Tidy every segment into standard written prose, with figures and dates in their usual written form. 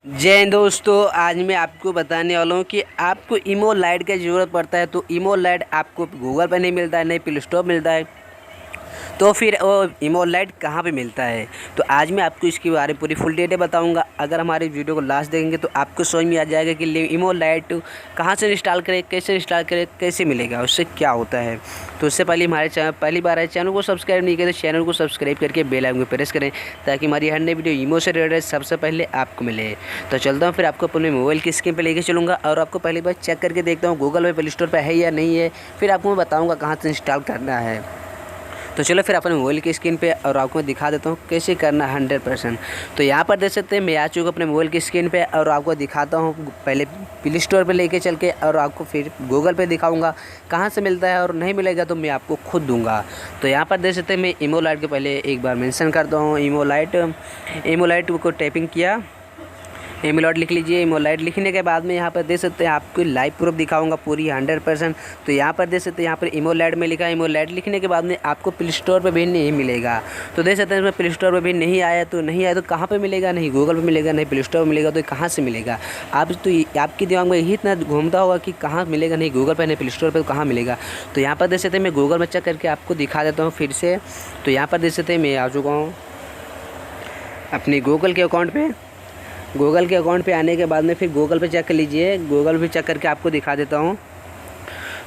जय हिंद दोस्तों, आज मैं आपको बताने वाला हूँ कि आपको इमो लाइट की ज़रूरत पड़ता है। तो इमो लाइट आपको गूगल पर नहीं मिलता है, नहीं प्ले स्टोर मिलता है, तो फिर वो इमो लाइट कहाँ पे मिलता है। तो आज मैं आपको इसके बारे में पूरी फुल डिटेल बताऊंगा। अगर हमारे वीडियो को लास्ट देखेंगे तो आपको समझ में आ जाएगा कि इमो लाइट कहाँ से इंस्टॉल करें, कैसे इंस्टॉल करें, कैसे मिलेगा, उससे क्या होता है। तो उससे पहले हमारे चैनल पहली बार आए, चैनल को सब्सक्राइब नहीं करें तो चैनल को सब्सक्राइब करके बेल आइकन को प्रेस करें ताकि हमारी हर नई वीडियो इमो से रिलेटेड सबसे पहले आपको मिले। तो चलता हूँ, फिर आपको अपने मोबाइल की स्क्रीन पर लेके चलूँगा और आपको पहली बार चेक करके देखता हूँ गूगल पे, प्ले स्टोर पर है या नहीं है, फिर आपको मैं बताऊँगा कहाँ से इंस्टॉल करना है। तो चलो फिर अपने मोबाइल की स्क्रीन पे और आपको मैं दिखा देता हूँ कैसे करना है 100%। तो यहाँ पर देख सकते हैं मैं आ चुका अपने मोबाइल की स्क्रीन पे और आपको दिखाता हूँ पहले प्ले स्टोर पे लेके चल के, और आपको फिर गूगल पे दिखाऊंगा कहाँ से मिलता है, और नहीं मिलेगा तो मैं आपको खुद दूंगा। तो यहाँ पर देख सकते हैं मैं इमो लाइट के पहले एक बार मेंशन करता हूँ। इमो लाइट को टाइपिंग किया, इमो लाइट लिख लीजिए। इमो लाइट लिखने के बाद में यहाँ पर देख सकते हैं आपको लाइव प्रूफ दिखाऊंगा पूरी 100%। तो यहाँ पर देख सकते हैं यहाँ पर इमो लाइट में लिखा है। इमो लाइट लिखने के बाद में आपको प्ले स्टोर पर भी नहीं मिलेगा। तो देख सकते हैं इसमें प्ले स्टोर पर भी नहीं आया, तो कहाँ पर मिलेगा, नहीं गूगल पर मिलेगा, नहीं प्ले स्टोर पर मिलेगा, तो कहाँ से मिलेगा। आपके दिमाग में यही इतना घूमता होगा कि कहाँ मिलेगा, नहीं गूगल पर नहीं प्ले स्टोर पर, तो कहाँ मिलेगा। तो यहाँ पर देख सकते हैं मैं गूगल में चेक करके आपको दिखा देता हूँ फिर से। तो यहाँ पर देख सकते हैं मैं आ चुका हूँ अपने गूगल के अकाउंट पे आने के बाद में फिर गूगल पे चेक कर लीजिए। गूगल पे चेक करके आपको दिखा देता हूँ।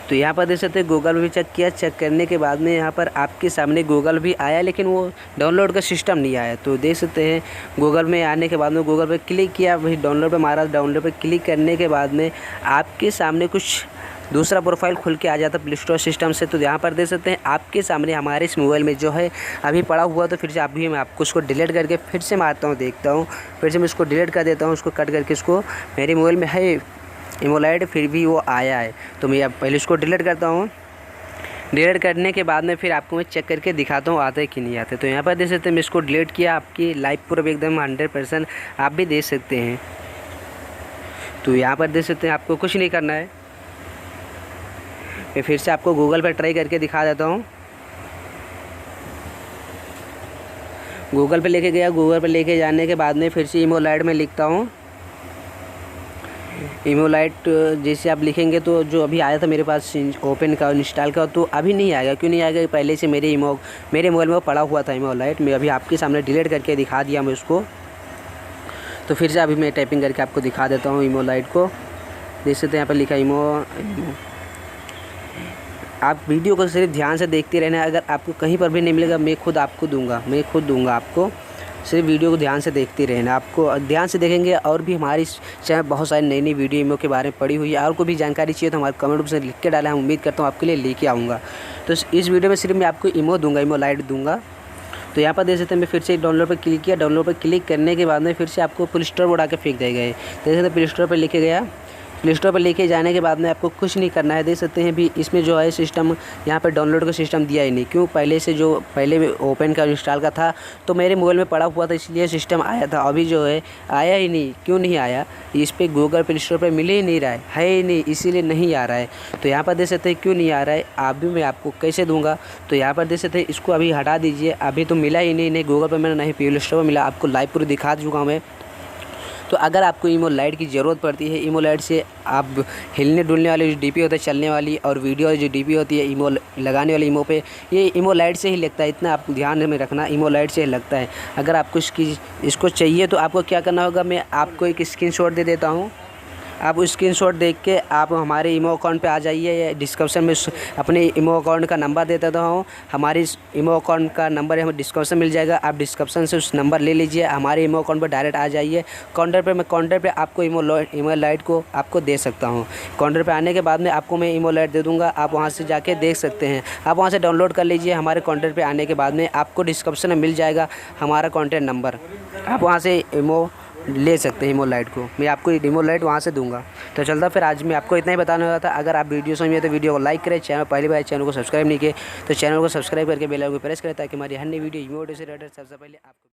तो यहाँ पर देख सकते हैं गूगल भी चेक किया। चेक करने के बाद में यहाँ पर आपके सामने गूगल भी आया, लेकिन वो डाउनलोड का सिस्टम नहीं आया। तो देख सकते हैं गूगल में आने के बाद में गूगल पे क्लिक किया, वही डाउनलोड पे मारा। डाउनलोड पे क्लिक करने के बाद में आपके सामने कुछ दूसरा प्रोफाइल खुल के आ जाता प्ले स्टोर सिस्टम से। तो यहाँ पर देख सकते हैं आपके सामने हमारे इस मोबाइल में जो है अभी पड़ा हुआ। तो फिर से अभी मैं आपको उसको डिलीट करके फिर से मारता हूँ, देखता हूँ। फिर से मैं इसको डिलीट कर देता हूँ, उसको कट करके। इसको मेरे मोबाइल में है इमो लाइट, फिर भी वो आया है। तो मैं अब पहले इसको डिलीट करता हूँ। डिलीट करने के बाद में फिर आपको मैं चेक करके दिखाता हूँ आता है कि नहीं आता। तो यहाँ पर देख सकते हैं मैं इसको डिलीट किया। आपकी लाइव प्रूफ एकदम 100% आप भी देख सकते हैं। तो यहाँ पर देख सकते हैं आपको कुछ नहीं करना है। मैं फिर से आपको गूगल पर ट्राई करके दिखा देता हूँ। गूगल पे लेके गया। गूगल पे लेके जाने के बाद में फिर से इमो लाइट में लिखता हूँ। इमो लाइट जैसे आप लिखेंगे तो जो अभी आया था मेरे पास ओपन का, इंस्टॉल का, तो अभी नहीं आएगा। क्यों नहीं आएगा, पहले से मेरे मोबाइल में वो पड़ा हुआ था इमो लाइट। मैं अभी आपके सामने डिलीट करके दिखा दिया मैं उसको। तो फिर से अभी मैं टाइपिंग करके आपको दिखा देता हूँ इमो लाइट को। देख सकते हैं यहाँ पर लिखा इमो। आप वीडियो को सिर्फ ध्यान से देखते रहना। अगर आपको कहीं पर भी नहीं मिलेगा मैं खुद आपको दूंगा आपको। सिर्फ वीडियो को ध्यान से देखते रहना। आपको ध्यान से देखेंगे और भी हमारी चैनल बहुत सारी नई वीडियो इमो के बारे में पड़ी हुई है। और कोई भी जानकारी चाहिए तो हमारे कमेंट बॉक्स में लिख के डालें, हम उम्मीद करता हूँ आपके लिए लेके आऊँगा। तो इस वीडियो में सिर्फ मैं आपको इमो लाइट दूँगा। तो यहाँ पर देख सकते हैं मैं फिर से डाउनलोड पर क्लिक किया। डाउनलोड पर क्लिक करने के बाद में फिर से आपको प्ले स्टोर पर उड़ा के फेंक देगा। देख सकते हैं प्ले स्टोर पर लेके गया। प्ले स्टोर पर लेके जाने के बाद में आपको कुछ नहीं करना है। देख सकते हैं भी इसमें जो है सिस्टम यहाँ पर डाउनलोड का सिस्टम दिया ही नहीं। क्यों, पहले ओपन का इंस्टॉल का था तो मेरे मोबाइल में पड़ा हुआ था, इसलिए सिस्टम आया था। अभी जो है आया ही नहीं। क्यों नहीं आया, इस पर गूगल प्ले स्टोर पर मिल ही नहीं रहा है ही नहीं, इसीलिए नहीं आ रहा है। तो यहाँ पर देख सकते हैं क्यों नहीं आ रहा है, आप भी मैं आपको कैसे दूँगा। तो यहाँ पर देख सकते हैं इसको अभी हटा दीजिए। अभी तो मिला ही नहीं, नहीं गूगल पर मैंने, नहीं प्ले स्टोर पर मिला। आपको लाइव पूरी दिखा चुका हूँ मैं। तो अगर आपको इमो लाइट की ज़रूरत पड़ती है, इमो लाइट से आप हिलने डुलने वाली जो डीपी होता है, चलने वाली, और वीडियो जो डीपी होती है इमो लगाने वाली इमो पे, ये इमो लाइट से ही लगता है। इतना आप ध्यान में रखना, इमो लाइट से ही लगता है। अगर आपको इसको चाहिए तो आपको क्या करना होगा, मैं आपको एक स्क्रीनशॉट दे देता हूँ। आप स्क्रीनशॉट देख के आप हमारे इमो अकाउंट पे आ जाइए, या डिस्क्रिप्शन में अपने इमो अकाउंट का नंबर दे देता हूँ। हमारी इमो अकाउंट का नंबर हमें डिस्क्रिप्शन मिल जाएगा। आप डिस्क्रिप्शन से उस नंबर ले लीजिए, हमारे इमो अकाउंट पर डायरेक्ट आ जाइए। काउंटर पे आपको इमो लाइट को आपको दे सकता हूँ। काउंटर पे आने के बाद में आपको मैं इमो लाइट दे दूँगा। आप वहाँ से जाके देख सकते हैं, आप वहाँ से डाउनलोड कर लीजिए। हमारे काउंटर पे आने के बाद में आपको डिस्क्रिप्शन में मिल जाएगा हमारा कॉन्टैक्ट नंबर। आप वहाँ से इमो ले सकते हैं इमो लाइट को। मैं आपको इमो लाइट वहाँ से दूंगा। तो चलता फिर आज मैं आपको इतना ही बताने वाला था। अगर आप वीडियो समझ में तो वीडियो को लाइक करें। चैनल पहली बार चैनल को सब्सक्राइब नहीं किए तो चैनल को सब्सक्राइब करके बेल आइकन को प्रेस करें ताकि हमारी हर नई वीडियो इमो से रिलेटेड सबसे पहले आपको